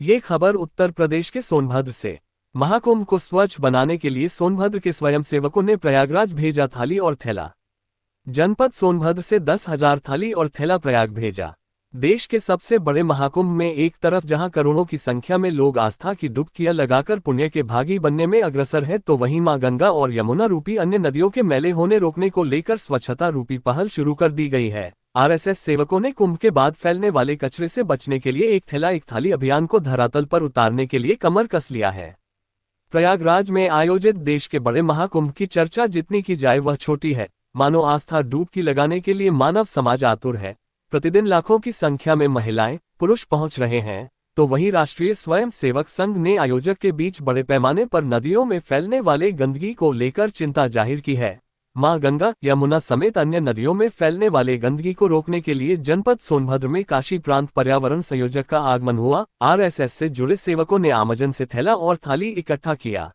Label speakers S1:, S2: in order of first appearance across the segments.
S1: ये खबर उत्तर प्रदेश के सोनभद्र से। महाकुंभ को स्वच्छ बनाने के लिए सोनभद्र के स्वयंसेवकों ने प्रयागराज भेजा थाली और थैला। जनपद सोनभद्र से 10,000 थाली और थैला प्रयाग भेजा। देश के सबसे बड़े महाकुंभ में एक तरफ जहां करोड़ों की संख्या में लोग आस्था की डुबकियां लगाकर पुण्य के भागी बनने में अग्रसर हैं, तो वहीं मां गंगा और यमुना रूपी अन्य नदियों के मैले होने रोकने को लेकर स्वच्छता रूपी पहल शुरू कर दी गई है। आरएसएस सेवकों ने कुंभ के बाद फैलने वाले कचरे से बचने के लिए एक थैला एक थाली अभियान को धरातल पर उतारने के लिए कमर कस लिया है। प्रयागराज में आयोजित देश के बड़े महाकुंभ की चर्चा जितनी की जाए वह छोटी है। मानो आस्था डुबकी लगाने के लिए मानव समाज आतुर है। प्रतिदिन लाखों की संख्या में महिलाएं, पुरुष पहुंच रहे हैं, तो वहीं राष्ट्रीय स्वयं सेवक संघ ने आयोजक के बीच बड़े पैमाने पर नदियों में फैलने वाले गंदगी को लेकर चिंता जाहिर की है। मां गंगा, यमुना समेत अन्य नदियों में फैलने वाले गंदगी को रोकने के लिए जनपद सोनभद्र में काशी प्रांत पर्यावरण संयोजक का आगमन हुआ। आरएसएस से जुड़े सेवकों ने आमजन से थैला और थाली इकट्ठा किया।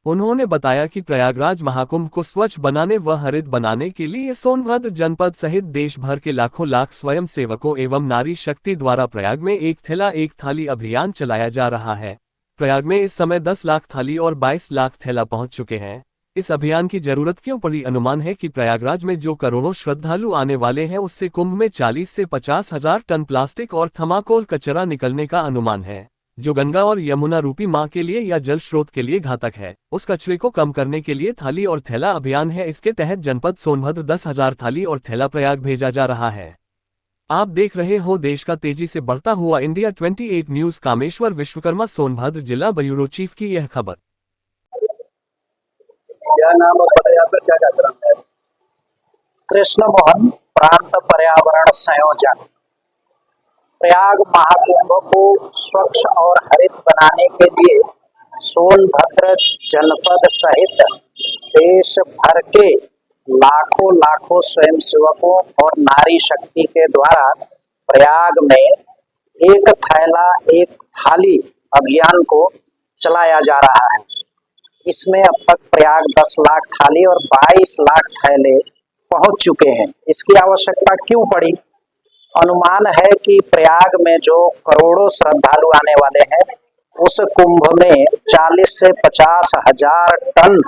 S1: उन्होंने बताया कि प्रयागराज महाकुंभ को स्वच्छ बनाने व हरित बनाने के लिए सोनभद्र जनपद सहित देश भर के लाखों लाख स्वयं सेवकों एवं नारी शक्ति द्वारा प्रयाग में एक थैला एक थाली अभियान चलाया जा रहा है। प्रयाग में इस समय 10 लाख थाली और 22 लाख थैला पहुंच चुके हैं। इस अभियान की जरूरत क्यों पड़ी? अनुमान है कि प्रयागराज में जो करोड़ों श्रद्धालु आने वाले हैं, उससे कुंभ में 40 से 50 हजार टन प्लास्टिक और थर्माकोल कचरा निकलने का अनुमान है, जो गंगा और यमुना रूपी मां के लिए या जल स्रोत के लिए घातक है। उस कचरे को कम करने के लिए थाली और थैला अभियान है। इसके तहत जनपद सोनभद्र 10,000 थाली और थैला प्रयाग भेजा जा रहा है। आप देख रहे हो देश का तेजी से बढ़ता हुआ इंडिया 28 न्यूज। कामेश्वर विश्वकर्मा, सोनभद्र जिला ब्यूरो चीफ की यह खबर।
S2: क्या नाम और पता, यहाँ पर क्या कार्यक्रम है?
S3: कृष्ण मोहन, प्रांत पर्यावरण संयोजक। प्रयाग महाकुंभ को स्वच्छ और हरित बनाने के लिए सोनभद्र जनपद सहित देश भर के लाखों लाखों स्वयंसेवकों और नारी शक्ति के द्वारा प्रयाग में एक थैला एक थाली अभियान को चलाया जा रहा है। इसमें अब तक प्रयाग 10 लाख थाली और 22 लाख थैले पहुंच चुके हैं। इसकी आवश्यकता क्यों पड़ी? अनुमान है कि प्रयाग में जो करोड़ों श्रद्धालु आने वाले हैं, उस कुंभ में 40 से 50 हजार टन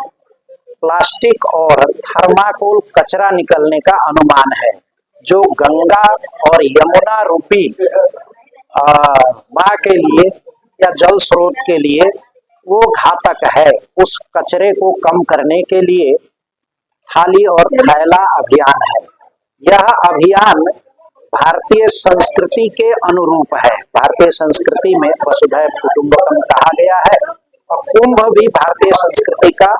S3: प्लास्टिक और थर्माकोल कचरा निकलने का अनुमान है, जो गंगा और यमुना रूपी मां के लिए या जल स्रोत के लिए वो घातक है। उस कचरे को कम करने के लिए थाली और थैला अभियान है। यह अभियान भारतीय संस्कृति के अनुरूप है। भारतीय संस्कृति में वसुधैव कुटुंबकम कहा गया है और कुंभ भी भारतीय संस्कृति का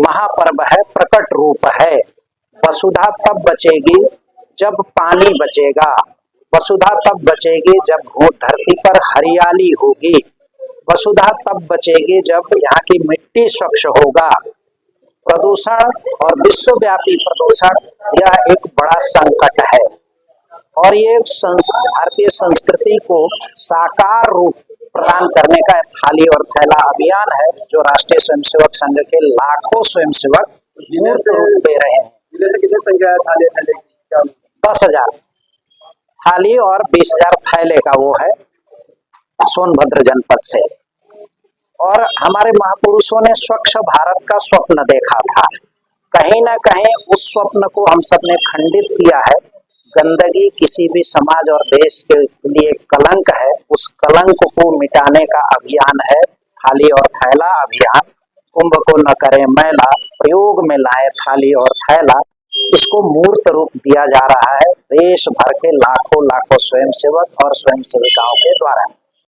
S3: महापर्व है, प्रकट रूप है। वसुधा तब बचेगी जब पानी बचेगा। वसुधा तब बचेगी जब धरती पर हरियाली होगी। वसुधा तब बचेगी जब यहाँ की मिट्टी स्वच्छ होगा। प्रदूषण और विश्वव्यापी प्रदूषण यह एक बड़ा संकट है और ये भारतीय संस्कृति को साकार रूप प्रदान करने का थाली और थैला अभियान है, जो राष्ट्रीय स्वयंसेवक संघ के लाखों स्वयंसेवक मूर्त रूप दे रहे हैं।
S2: कितने संख्या है थाली थैले की?
S3: 10,000 थाली और 20,000 थैले का वो है सोनभद्र जनपद से। और हमारे महापुरुषों ने स्वच्छ भारत का स्वप्न देखा था। कहीं ना कहीं उस स्वप्न को हम सब ने खंडित किया है। गंदगी किसी भी समाज और देश के लिए कलंक है। उस कलंक को मिटाने का अभियान है थाली और थैला अभियान। कुंभ को न करें मैला, प्रयोग में लाए थाली और थैला। इसको मूर्त रूप दिया जा रहा है देश भर के लाखों लाखों स्वयंसेवक और स्वयंसेविकाओं के द्वारा।